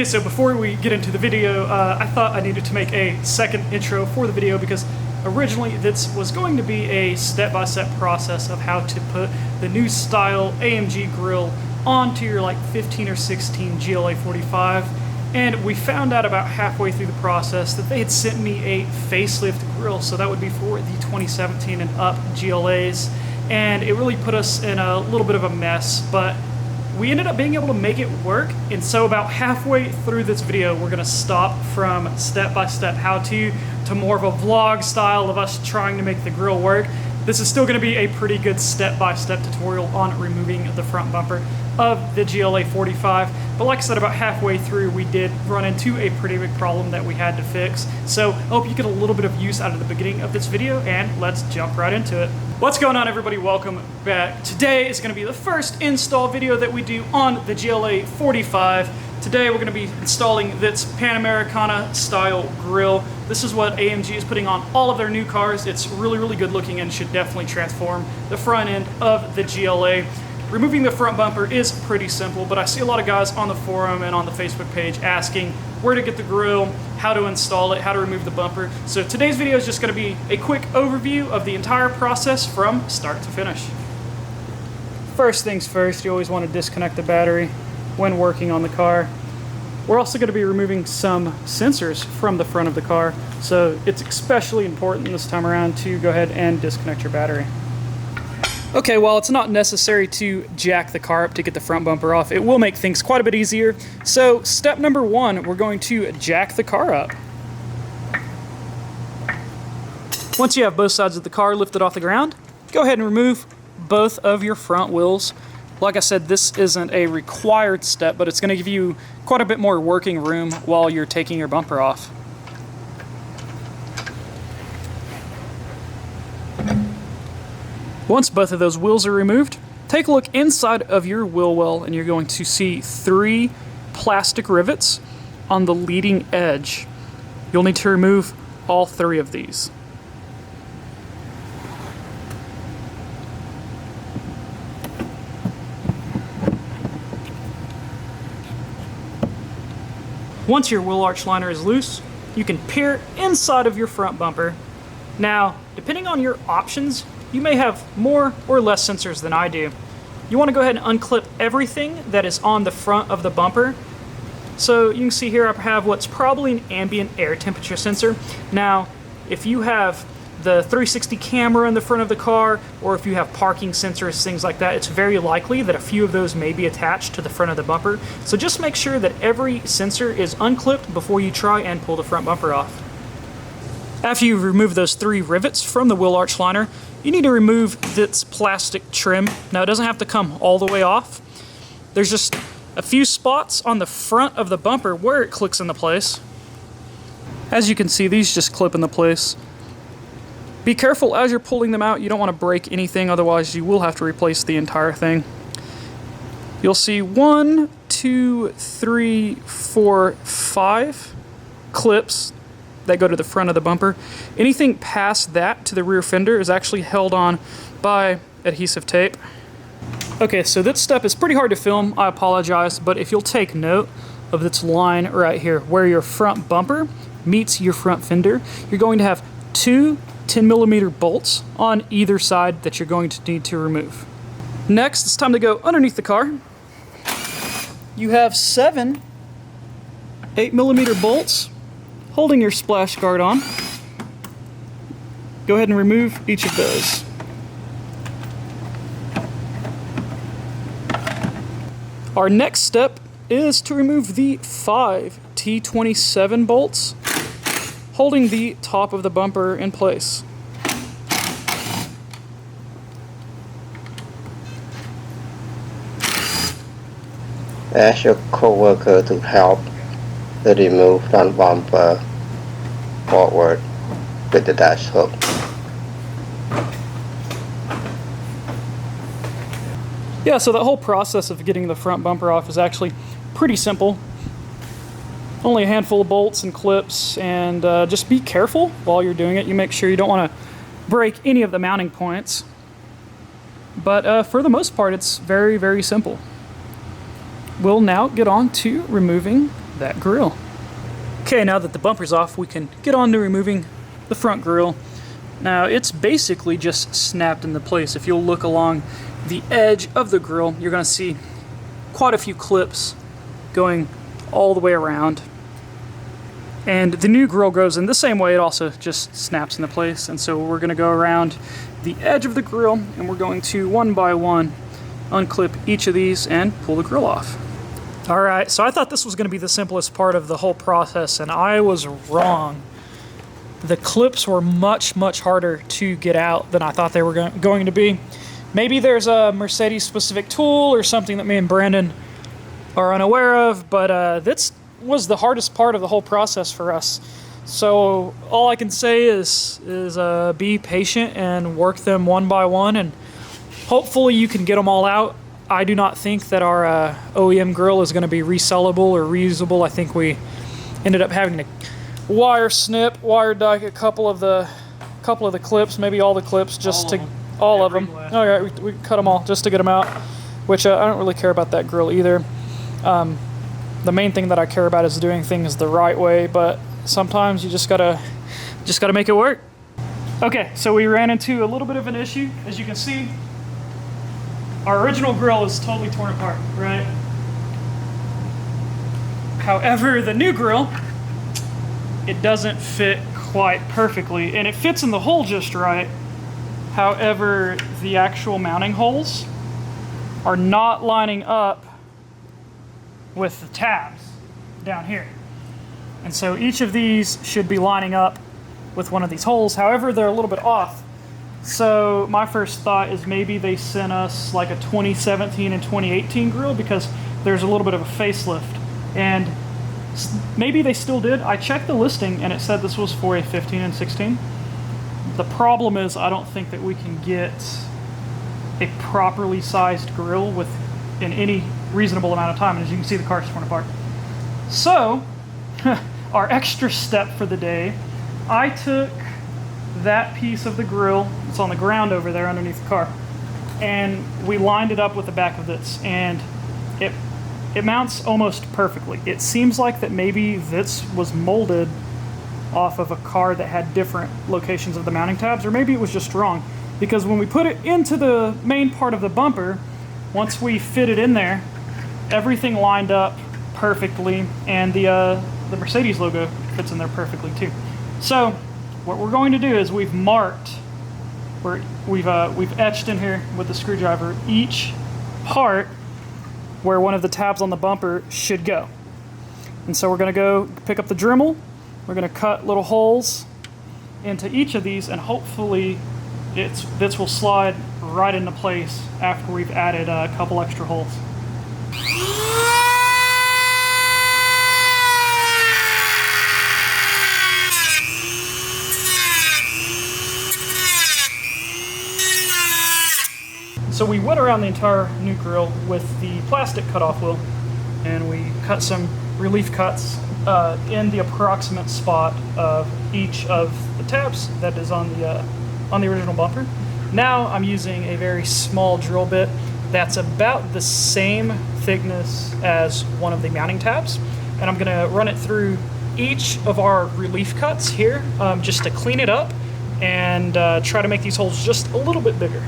Okay, so before we get into the video, I thought I needed to make a second intro for the video because originally this was going to be a step-by-step process of how to put the new style AMG Grille onto your like 15 or 16 GLA45, and we found out about halfway through the process that they had sent me a facelift grille, so that would be for the 2017 and up GLAs, and it really put us in a little bit of a mess, but we ended up being able to make it work. And so about halfway through this video, we're gonna stop from step-by-step how-to to more of a vlog style of us trying to make the grille work. This is still gonna be a pretty good step-by-step tutorial on removing the front bumper of the GLA45. But like I said, about halfway through, we did run into a pretty big problem that we had to fix. So I hope you get a little bit of use out of the beginning of this video, and let's jump right into it. What's going on, everybody? Welcome back. Today is going to be the first install video that we do on the GLA45. Today we're going to be installing this Panamericana style grille. This is what AMG is putting on all of their new cars. It's really, really good looking and should definitely transform the front end of the GLA. Removing the front bumper is pretty simple, but I see a lot of guys on the forum and on the Facebook page asking where to get the grille, how to install it, how to remove the bumper. So today's video is just going to be a quick overview of the entire process from start to finish. First things first, you always want to disconnect the battery when working on the car. We're also going to be removing some sensors from the front of the car, so it's especially important this time around to go ahead and disconnect your battery. Okay, while it's not necessary to jack the car up to get the front bumper off, it will make things quite a bit easier. So step number one, we're going to jack the car up. Once you have both sides of the car lifted off the ground, go ahead and remove both of your front wheels. Like I said, this isn't a required step, but it's going to give you quite a bit more working room while you're taking your bumper off. Once both of those wheels are removed, take a look inside of your wheel well, and you're going to see 3 plastic rivets on the leading edge. You'll need to remove all 3 of these. Once your wheel arch liner is loose, you can peer inside of your front bumper. Now, depending on your options, you may have more or less sensors than I do. You want to go ahead and unclip everything that is on the front of the bumper. So you can see here I have what's probably an ambient air temperature sensor. Now, if you have the 360 camera in the front of the car, or if you have parking sensors, things like that, it's very likely that a few of those may be attached to the front of the bumper. So just make sure that every sensor is unclipped before you try and pull the front bumper off. After you've removed those 3 rivets from the wheel arch liner, you need to remove this plastic trim. Now, it doesn't have to come all the way off. There's just a few spots on the front of the bumper where it clicks into place. As you can see, these just clip into place. Be careful as you're pulling them out. You don't want to break anything, otherwise you will have to replace the entire thing. You'll see 1, 2, 3, 4, 5 clips that go to the front of the bumper. Anything past that to the rear fender is actually held on by adhesive tape. Okay, so this step is pretty hard to film, I apologize, but if you'll take note of this line right here, where your front bumper meets your front fender, you're going to have 2 10mm bolts on either side that you're going to need to remove. Next, it's time to go underneath the car. You have 7 8mm bolts holding your splash guard on. Go ahead and remove each of those. Our next step is to remove the 5 T27 bolts holding the top of the bumper in place. Ask your coworker to help to remove front bumper forward with the dash hook. Yeah, so that whole process of getting the front bumper off is actually pretty simple. Only a handful of bolts and clips, and just be careful while you're doing it. You make sure you don't want to break any of the mounting points. But for the most part, it's very, very simple. We'll now get on to removing that grille. Okay, now that the bumper's off, we can get on to removing the front grille. Now, it's basically just snapped into place. If you'll look along the edge of the grille, you're going to see quite a few clips going all the way around. And the new grille goes in the same way. It also just snaps into place. And so we're going to go around the edge of the grille, and we're going to one by one unclip each of these and pull the grille off. All right, so I thought this was going to be the simplest part of the whole process, and I was wrong. The clips were much, much harder to get out than I thought they were going to be. Maybe there's a Mercedes-specific tool or something that me and Brandon are unaware of, but this was the hardest part of the whole process for us. So all I can say is be patient and work them one by one, and hopefully you can get them all out. I do not think that our OEM grille is going to be resellable or reusable. I think we ended up having to wire snip, wire dyke a couple of the clips, maybe all the clips, just all of them. All right, we cut them all just to get them out, which I don't really care about that grille either. The main thing that I care about is doing things the right way, but sometimes you just gotta make it work. Okay, so we ran into a little bit of an issue. As you can see, our original grille is totally torn apart, right? However, the new grille, it doesn't fit quite perfectly, and it fits in the hole just right. However, the actual mounting holes are not lining up with the tabs down here. And so each of these should be lining up with one of these holes. However, they're a little bit off. So my first thought is maybe they sent us like a 2017 and 2018 grille because there's a little bit of a facelift. And maybe they still did. I checked the listing and it said this was for a 15 and 16. The problem is I don't think that we can get a properly sized grille in any reasonable amount of time. And as you can see, the car's torn apart. So our extra step for the day, I took that piece of the grille, it's on the ground over there underneath the car, and we lined it up with the back of this, and it mounts almost perfectly. It seems like that maybe this was molded off of a car that had different locations of the mounting tabs, or maybe it was just wrong, because when we put it into the main part of the bumper, once we fit it in there, everything lined up perfectly, and the Mercedes logo fits in there perfectly too. So what we're going to do is we've etched in here with the screwdriver each part where one of the tabs on the bumper should go. And so we're going to go pick up the Dremel. We're going to cut little holes into each of these, and hopefully this will slide right into place after we've added a couple extra holes. So we went around the entire new grille with the plastic cutoff wheel, and we cut some relief cuts in the approximate spot of each of the tabs that is on the original bumper. Now I'm using a very small drill bit that's about the same thickness as one of the mounting tabs, and I'm going to run it through each of our relief cuts here just to clean it up and try to make these holes just a little bit bigger.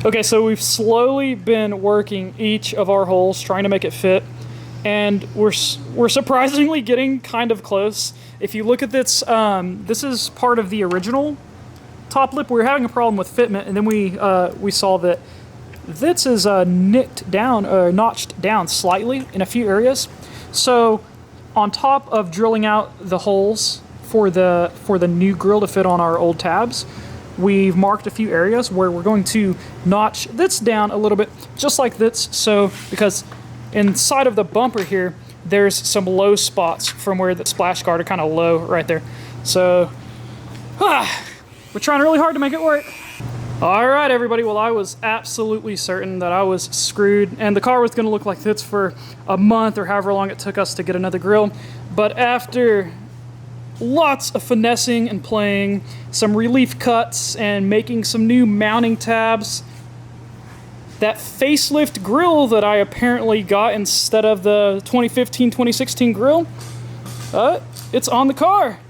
Okay, so we've slowly been working each of our holes, trying to make it fit, and we're surprisingly getting kind of close. If you look at this, this is part of the original top lip. We were having a problem with fitment, and then we saw that this is notched down slightly in a few areas. So on top of drilling out the holes for the new grille to fit on our old tabs, we've marked a few areas where we're going to notch this down a little bit, just like this. So, because inside of the bumper here, there's some low spots from where the splash guard are kind of low right there. So, we're trying really hard to make it work. All right, everybody. Well, I was absolutely certain that I was screwed, and the car was going to look like this for a month or however long it took us to get another grill. But after lots of finessing and playing, some relief cuts, and making some new mounting tabs, that facelift grill that I apparently got instead of the 2015-2016 grill, it's on the car.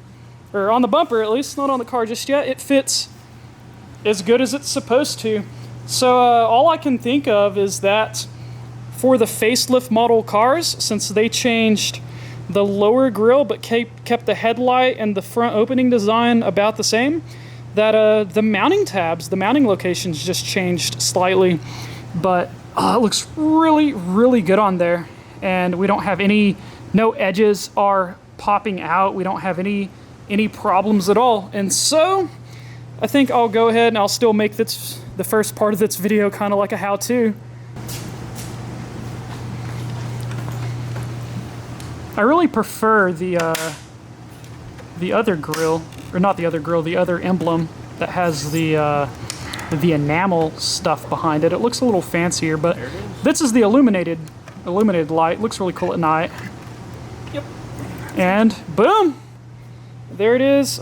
Or on the bumper, at least. Not on the car just yet. It fits as good as it's supposed to. So all I can think of is that for the facelift model cars, since they changed the lower grille but kept the headlight and the front opening design about the same, that the mounting tabs, the mounting locations just changed slightly. But it looks really, really good on there. And we don't have no edges are popping out. We don't have any problems at all. And so I think I'll go ahead and I'll still make the first part of this video kind of like a how-to. I really prefer the other grill, or not the other grill, the other emblem that has the enamel stuff behind it. It looks a little fancier, but this is the illuminated light. It looks really cool at night. Yep. And boom, there it is.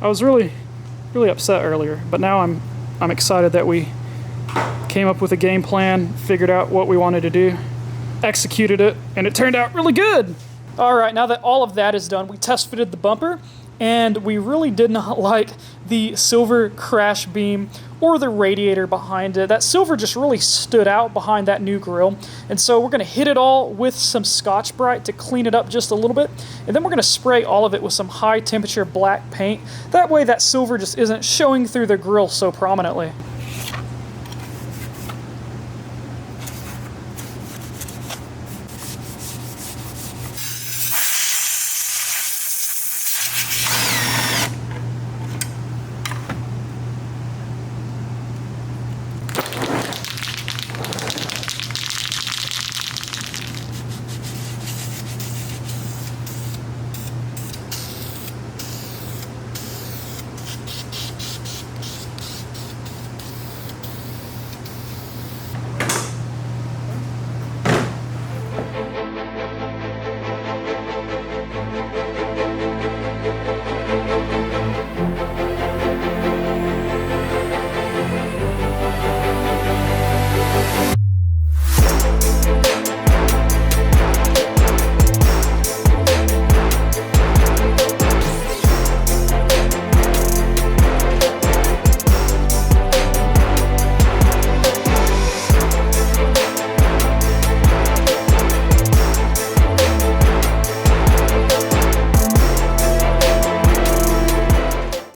I was really upset earlier, but now I'm excited that we came up with a game plan, figured out what we wanted to do, executed it, and it turned out really good. All right, now that all of that is done, we test fitted the bumper, and we really did not like the silver crash beam or the radiator behind it. That silver just really stood out behind that new grille. And so we're gonna hit it all with some Scotch-Brite to clean it up just a little bit. And then we're gonna spray all of it with some high temperature black paint. That way that silver just isn't showing through the grille so prominently.